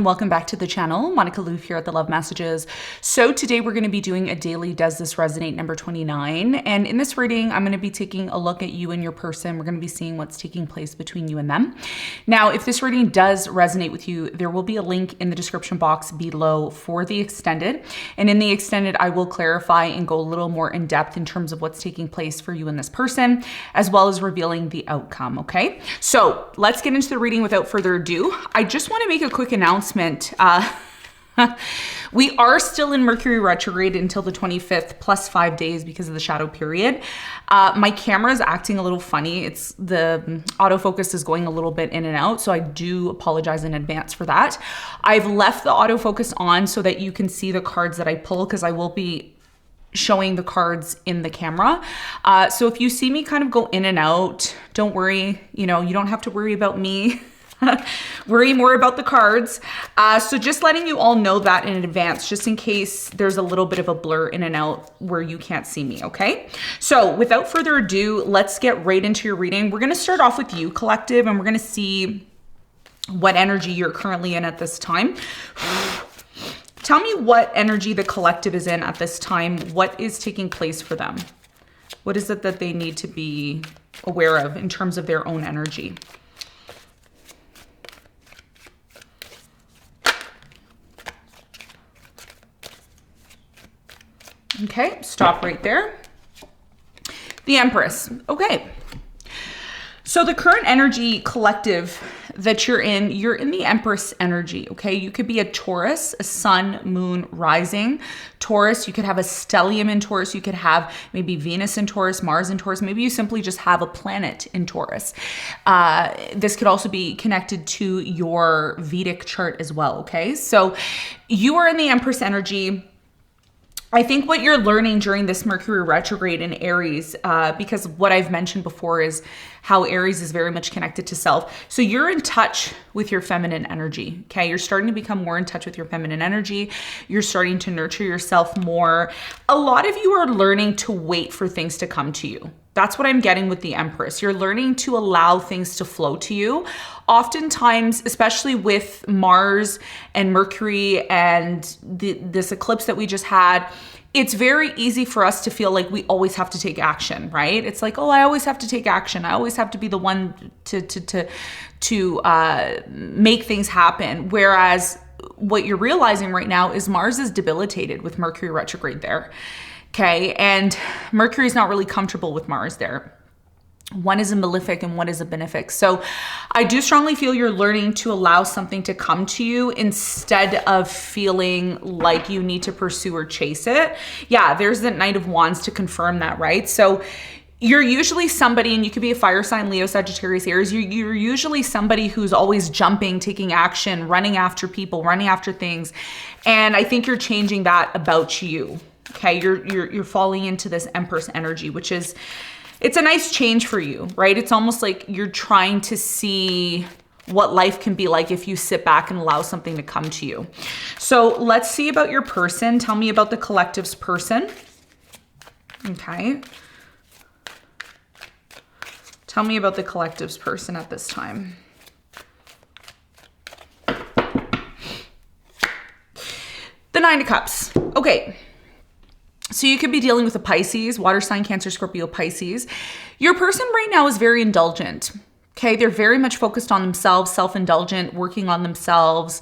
welcome back to the channel. Monica Lou here at the Love Messages. So today we're going to be doing a daily Does This Resonate number 29. And in this reading, I'm going to be taking a look at you and your person. We're going to be seeing what's taking place between you and them. Now, if this reading does resonate with you, there will be a link in the description box below for the extended. And in the extended, I will clarify and go a little more in depth in terms of what's taking place for you and this person, as well as revealing the outcome, okay? So let's get into the reading without further ado. I just want to make a quick announcement. We are still in Mercury retrograde until the 25th plus 5 days because of the shadow period. My camera is acting a little funny. It's the autofocus is going a little bit in and out, so I do apologize in advance for that. I've left the autofocus on so that you can see the cards that I pull, because I will be showing the cards in the camera. So if you see me kind of go in and out, don't worry. You know, you don't have to worry about me. Worry more about the cards. So just letting you all know that in advance, just in case there's a little bit of a blur in and out where you can't see me, okay? So without further ado, let's get right into your reading. We're gonna start off with you, collective, and we're gonna see what energy you're currently in at this time. Tell me what energy the collective is in at this time. What is taking place for them? What is it that they need to be aware of in terms of their own energy? Okay, stop right there. The Empress. Okay. So the current energy, collective, that you're in the Empress energy, okay? You could be a Taurus, a sun, moon, rising. Taurus, you could have a stellium in Taurus. You could have maybe Venus in Taurus, Mars in Taurus. Maybe you simply just have a planet in Taurus. This could also be connected to your Vedic chart as well, okay? So you are in the Empress energy. I think what you're learning during this Mercury retrograde in Aries, because what I've mentioned before is how Aries is very much connected to self. So you're in touch with your feminine energy, okay? You're starting to become more in touch with your feminine energy. You're starting to nurture yourself more. A lot of you are learning to wait for things to come to you. That's what I'm getting with the Empress. You're learning to allow things to flow to you. Oftentimes, especially with Mars and Mercury and this eclipse that we just had, it's very easy for us to feel like we always have to take action, right? It's like, oh, I always have to take action. I always have to be the one to make things happen. Whereas what you're realizing right now is Mars is debilitated with Mercury retrograde there. Okay, and Mercury is not really comfortable with Mars there. One is a malefic and one is a benefic. So I do strongly feel you're learning to allow something to come to you instead of feeling like you need to pursue or chase it. Yeah, there's the Knight of Wands to confirm that, right? So you're usually somebody, and you could be a fire sign, Leo, Sagittarius, Aries. You're usually somebody who's always jumping, taking action, running after people, running after things. And I think you're changing that about you. Okay, you're falling into this Empress energy, which is, it's a nice change for you, right? It's almost like you're trying to see what life can be like if you sit back and allow something to come to you. So let's see about your person. Tell me about the collective's person. Okay. Tell me about the collective's person at this time. The Nine of Cups. Okay. So you could be dealing with a Pisces, water sign, Cancer, Scorpio, Pisces. Your person right now is very indulgent. Okay, they're very much focused on themselves, self-indulgent, working on themselves,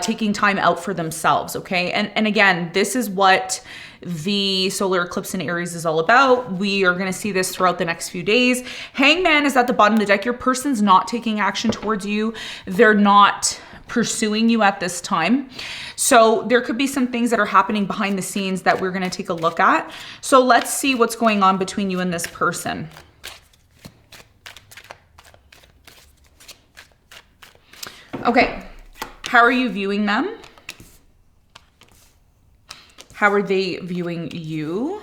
taking time out for themselves, okay? And again, this is what the solar eclipse in Aries is all about. We are going to see this throughout the next few days. Hangman is at the bottom of the deck. Your person's not taking action towards you. They're not pursuing you at this time. So there could be some things that are happening behind the scenes that we're going to take a look at. So let's see what's going on between you and this person. Okay, how are you viewing them? How are they viewing you?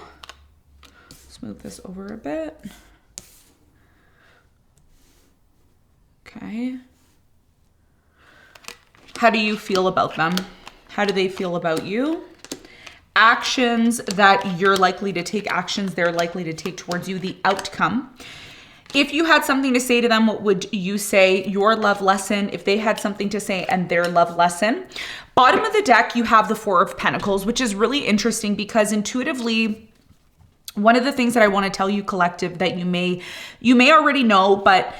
Let's move this over a bit. Okay. How do you feel about them? How do they feel about you? Actions that you're likely to take, actions they're likely to take towards you, the outcome. If you had something to say to them, what would you say? Your love lesson, if they had something to say, and their love lesson. Bottom of the deck, you have the Four of Pentacles, which is really interesting because intuitively, one of the things that I want to tell you, collective, that you may already know, but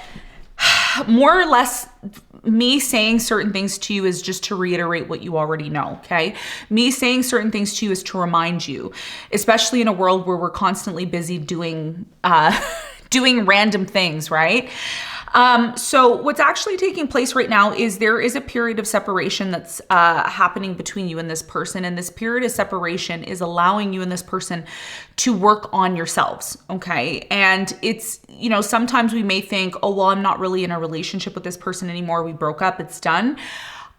more or less me saying certain things to you is just to reiterate what you already know, okay? Me saying certain things to you is to remind you, especially in a world where we're constantly busy doing doing random things, right? So what's actually taking place right now is there is a period of separation that's happening between you and this person. And this period of separation is allowing you and this person to work on yourselves, okay? And it's, you know, sometimes we may think, oh, well, I'm not really in a relationship with this person anymore. We broke up, it's done.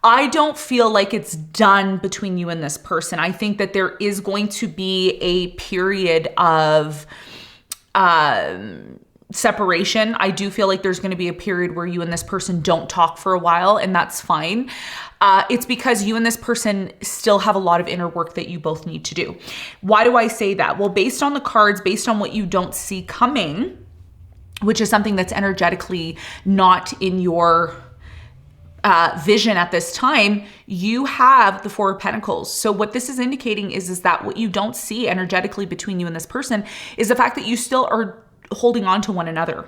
I don't feel like it's done between you and this person. I think that there is going to be a period of separation. I do feel like there's going to be a period where you and this person don't talk for a while, and that's fine. It's because you and this person still have a lot of inner work that you both need to do. Why do I say that? Well, based on the cards, based on what you don't see coming, which is something that's energetically not in your vision at this time, you have the Four of Pentacles. So what this is indicating is that what you don't see energetically between you and this person is the fact that you still are holding on to one another,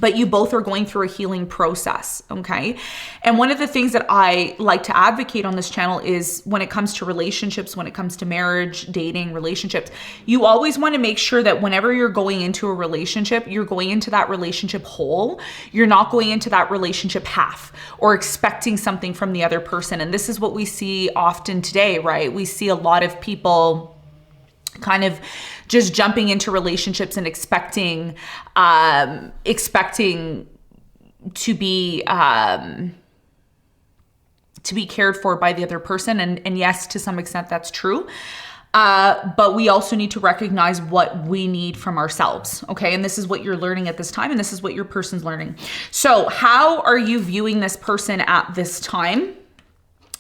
but you both are going through a healing process, okay? And one of the things that I like to advocate on this channel is when it comes to relationships, when it comes to marriage, dating, relationships, you always want to make sure that whenever you're going into a relationship, you're going into that relationship whole. You're not going into that relationship half or expecting something from the other person. And this is what we see often today, right? We see a lot of people kind of just jumping into relationships and expecting to be cared for by the other person. And yes, to some extent that's true. But we also need to recognize what we need from ourselves. Okay. And this is what you're learning at this time. And this is what your person's learning. So how are you viewing this person at this time?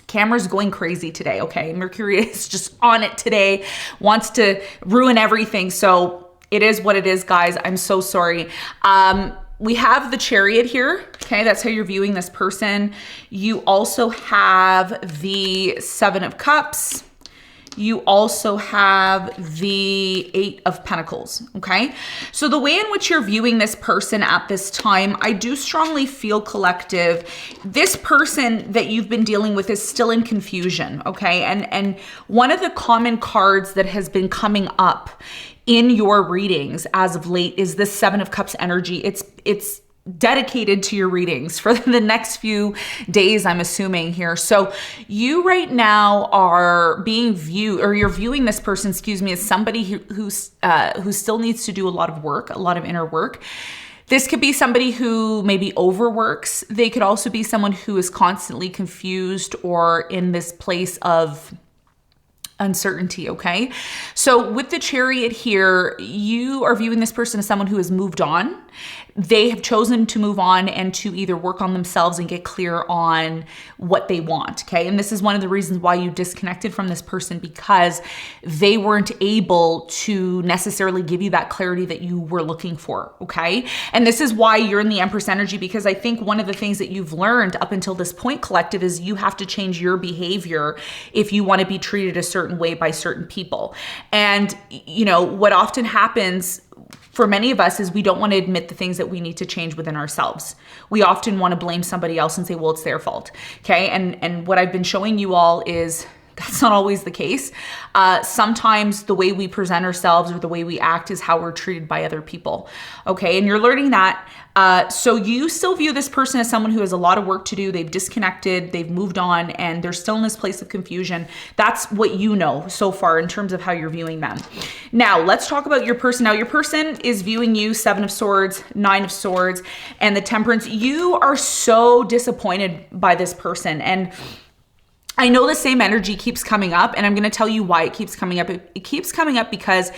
Camera's going crazy today, okay? Mercury is just on it today, wants to ruin everything. So it is what it is, guys. I'm so sorry. We have the Chariot here, okay? That's how you're viewing this person. You also have the Seven of Cups. You also have the Eight of Pentacles, okay? So the way in which you're viewing this person at this time, I do strongly feel, collective, this person that you've been dealing with is still in confusion, okay? And one of the common cards that has been coming up in your readings as of late is the Seven of Cups energy. It's dedicated to your readings for the next few days, I'm assuming here. So you right now are being viewed, or you're viewing this person, excuse me, as somebody who still needs to do a lot of work, a lot of inner work. This could be somebody who maybe overworks. They could also be someone who is constantly confused or in this place of uncertainty, okay? So with the Chariot here, you are viewing this person as someone who has moved on. They have chosen to move on and to either work on themselves and get clear on what they want, okay? And this is one of the reasons why you disconnected from this person, because they weren't able to necessarily give you that clarity that you were looking for, okay? And this is why you're in the Empress energy, because I think one of the things that you've learned up until this point, collective, is you have to change your behavior if you want to be treated a certain way by certain people. And, you know, what often happens for many of us is we don't want to admit the things that we need to change within ourselves. We often want to blame somebody else and say, well, it's their fault. Okay. And what I've been showing you all is that's not always the case. Sometimes the way we present ourselves or the way we act is how we're treated by other people. Okay. And you're learning that. So you still view this person as someone who has a lot of work to do. They've disconnected, they've moved on, and they're still in this place of confusion. That's what you know so far in terms of how you're viewing them. Now, let's talk about your person. Now, your person is viewing you, Seven of Swords, Nine of Swords, and the Temperance. You are so disappointed by this person. And I know the same energy keeps coming up, and I'm going to tell you why it keeps coming up. It keeps coming up because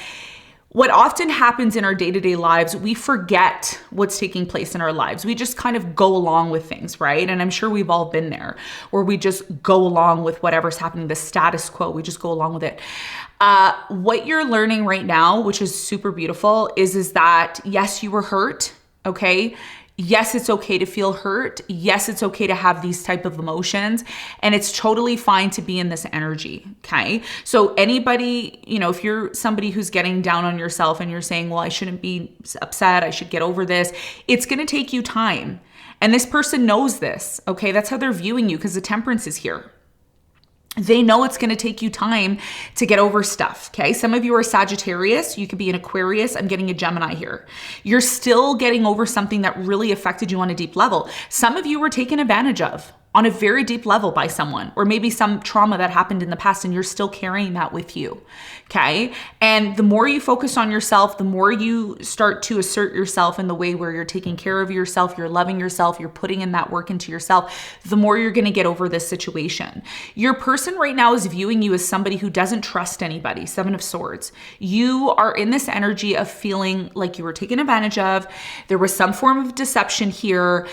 what often happens in our day-to-day lives, we forget what's taking place in our lives. We just kind of go along with things, right? And I'm sure we've all been there, where we just go along with whatever's happening, the status quo. We just go along with it. What you're learning right now, which is super beautiful, is that yes, you were hurt. okay? Yes, it's okay to feel hurt. Yes, it's okay to have these type of emotions, and it's totally fine to be in this energy, okay? So anybody, you know, if you're somebody who's getting down on yourself and you're saying, well, I shouldn't be upset, I should get over this, it's going to take you time. And this person knows this, okay? That's how they're viewing you because the Temperance is here. They know it's going to take you time to get over stuff, okay? Some of you are Sagittarius. You could be an Aquarius. I'm getting a Gemini here. You're still getting over something that really affected you on a deep level. Some of you were taken advantage of on a very deep level by someone, or maybe some trauma that happened in the past and you're still carrying that with you, okay? And the more you focus on yourself, the more you start to assert yourself in the way where you're taking care of yourself, you're loving yourself, you're putting in that work into yourself, the more you're gonna get over this situation. Your person right now is viewing you as somebody who doesn't trust anybody, Seven of Swords. You are in this energy of feeling like you were taken advantage of. There was some form of deception here.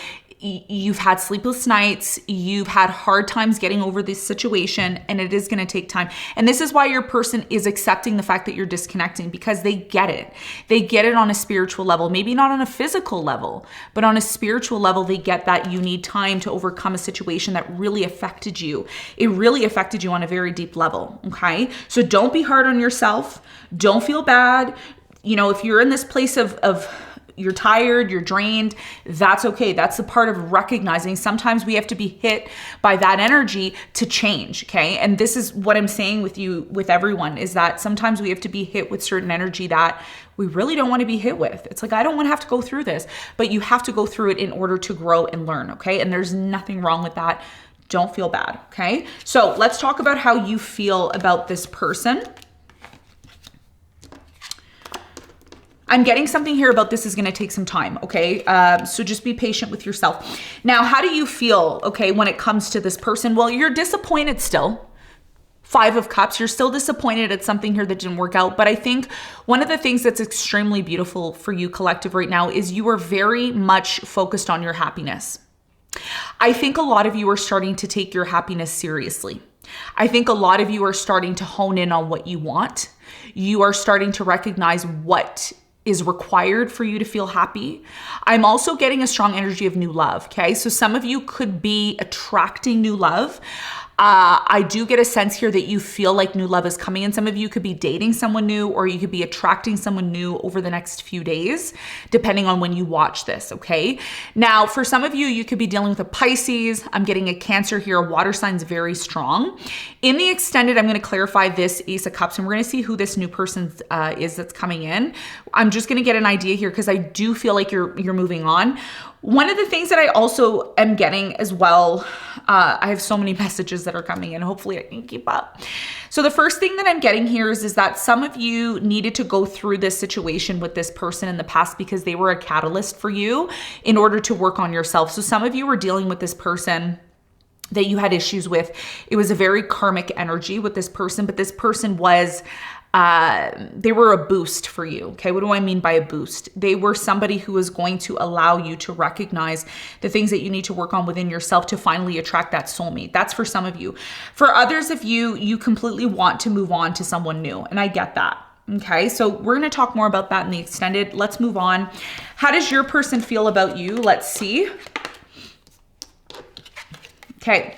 You've had sleepless nights, you've had hard times getting over this situation, and it is going to take time. And this is why your person is accepting the fact that you're disconnecting, because they get it. They get it on a spiritual level, maybe not on a physical level, but on a spiritual level, they get that you need time to overcome a situation that really affected you. It really affected you on a very deep level, okay? So don't be hard on yourself. Don't feel bad. You know, if you're in this place of you're tired, you're drained, that's okay. That's the part of recognizing sometimes we have to be hit by that energy to change, okay? And this is what I'm saying with you, with everyone, is that sometimes we have to be hit with certain energy that we really don't want to be hit with. It's like, I don't want to have to go through this, but you have to go through it in order to grow and learn, okay? And there's nothing wrong with that. Don't feel bad, okay? So let's talk about how you feel about this person. I'm getting something here about this is going to take some time, okay? So just be patient with yourself. Now, how do you feel, okay, when it comes to this person? Well, you're disappointed still. Five of Cups, you're still disappointed at something here that didn't work out. But I think one of the things that's extremely beautiful for you, collective, right now is you are very much focused on your happiness. I think a lot of you are starting to take your happiness seriously. I think a lot of you are starting to hone in on what you want. You are starting to recognize what is required for you to feel happy. I'm also getting a strong energy of new love, okay? So some of you could be attracting new love. I do get a sense here that you feel like new love is coming, and some of you could be dating someone new, or you could be attracting someone new over the next few days, depending on when you watch this, okay? Now, for some of you, you could be dealing with a Pisces. I'm getting a Cancer here. A water sign's very strong. In the extended, I'm going to clarify this Ace of Cups, and we're going to see who this new person is that's coming in. I'm just going to get an idea here because I do feel like you're moving on. One of the things that I also am getting as well, I have so many messages that are coming in. Hopefully I can keep up. So the first thing that I'm getting here is that some of you needed to go through this situation with this person in the past because they were a catalyst for you in order to work on yourself. So some of you were dealing with this person that you had issues with. It was a very karmic energy with this person, but this person was they were a boost for you. Okay. What do I mean by a boost? They were somebody who was going to allow you to recognize the things that you need to work on within yourself to finally attract that soulmate. That's for some of you. For others of you, you completely want to move on to someone new. And I get that. Okay. So we're going to talk more about that in the extended. Let's move on. How does your person feel about you? Let's see. Okay.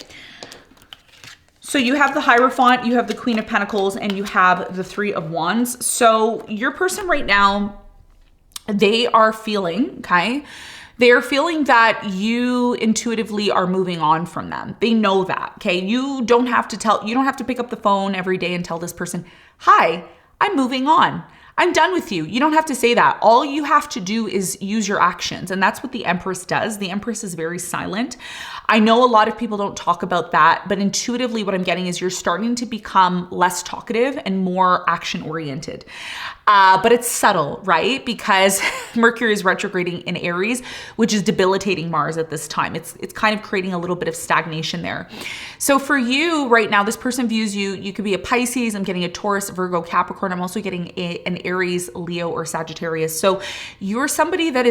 So you have the Hierophant, you have the Queen of Pentacles, and you have the Three of Wands. So your person right now, they are feeling, okay? They are feeling that you intuitively are moving on from them. They know that, okay? You don't have to pick up the phone every day and tell this person, hi, I'm moving on. I'm done with you. You don't have to say that. All you have to do is use your actions. And that's what the Empress does. The Empress is very silent. I know a lot of people don't talk about that, but intuitively what I'm getting is you're starting to become less talkative and more action oriented. But it's subtle, right? Because Mercury is retrograding in Aries, which is debilitating Mars at this time. It's kind of creating a little bit of stagnation there. So for you right now, this person views you, you could be a Pisces. I'm getting a Taurus, Virgo, Capricorn. I'm also getting an Aries, Leo, or Sagittarius. So you're somebody that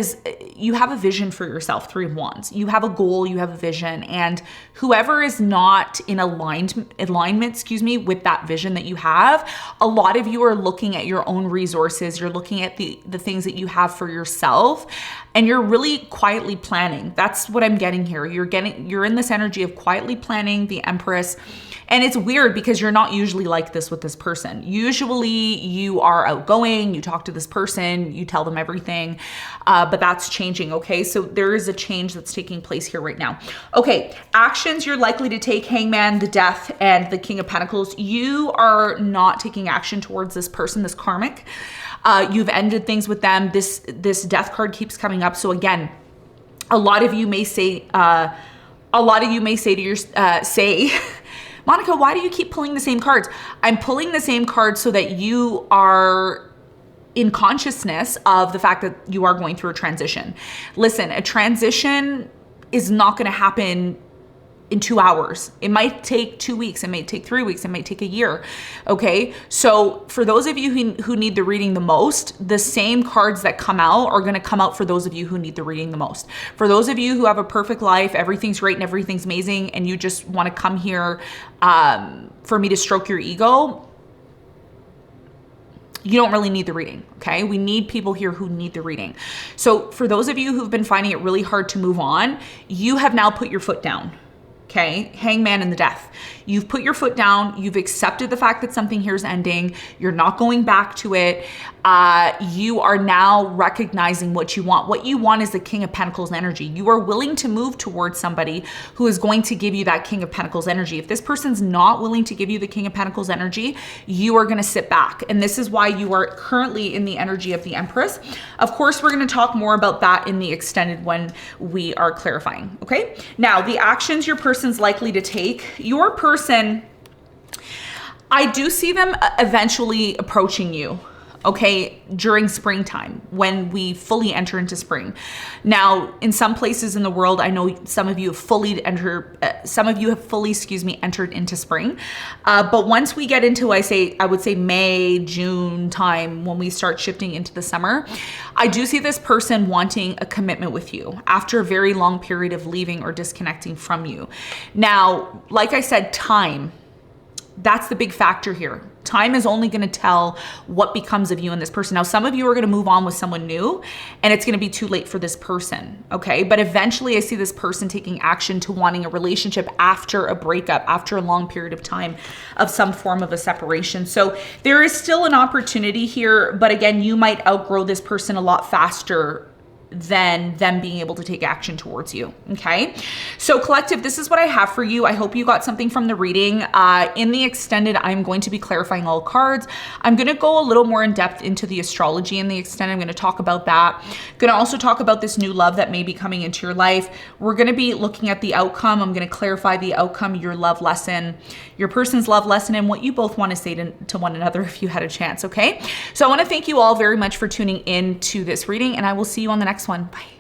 you have a vision for yourself, Three of Wands. You have a goal, you have a vision, and whoever is not in alignment, with that vision that you have, a lot of you are looking at your own resources. You're looking at the things that you have for yourself and you're really quietly planning. That's what I'm getting here. You're in this energy of quietly planning, the Empress. And it's weird because you're not usually like this with this person. Usually you are outgoing, you talk to this person, you tell them everything, but that's changing, okay? So there is a change that's taking place here right now. Okay, actions you're likely to take: Hangman, the Death, and the King of Pentacles. You are not taking action towards this person, this karmic. You've ended things with them. This Death card keeps coming up. So again, a lot of you may say to your, Monica, why do you keep pulling the same cards? I'm pulling the same cards so that you are in consciousness of the fact that you are going through a transition. Listen, a transition is not going to happen in 2 hours. It might take 2 weeks. It may take 3 weeks. It might take a year. Okay. So for those of you who need the reading the most, the same cards that come out are going to come out for those of you who need the reading the most. For those of you who have a perfect life, everything's great and everything's amazing, and you just want to come here for me to stroke your ego, you don't really need the reading, okay? We need people here who need the reading. So for those of you who've been finding it really hard to move on, you have now put your foot down. Okay, Hangman and the Death. You've put your foot down. You've accepted the fact that something here is ending. You're not going back to it. You are now recognizing what you want. What you want is the King of Pentacles energy. You are willing to move towards somebody who is going to give you that King of Pentacles energy. If this person's not willing to give you the King of Pentacles energy, you are going to sit back. And this is why you are currently in the energy of the Empress. Of course, we're going to talk more about that in the extended when we are clarifying. Okay, now the actions your person's likely to take. Your person, I do see them eventually approaching you, okay, during springtime, when we fully enter into spring. Now, in some places in the world, I know some of you have fully entered into spring. But once we get into, I would say May, June time, when we start shifting into the summer, I do see this person wanting a commitment with you after a very long period of leaving or disconnecting from you. Now, like I said, time, that's the big factor here. Time is only going to tell what becomes of you and this person. Now, some of you are going to move on with someone new, and it's going to be too late for this person, okay? But eventually I see this person taking action to wanting a relationship after a breakup, after a long period of time of some form of a separation. So there is still an opportunity here, but again, you might outgrow this person a lot faster than them being able to take action towards you, okay? So collective, this is what I have for you. I hope you got something from the reading. In the extended, I'm going to be clarifying all cards. I'm going to go a little more in depth into the astrology in the extended. I'm going to talk about that. Going to also talk about this new love that may be coming into your life. We're going to be looking at the outcome. I'm going to clarify the outcome, your love lesson, your person's love lesson, and what you both want to say to one another if you had a chance, okay? So I want to thank you all very much for tuning in to this reading, and I will see you on the next one. Bye.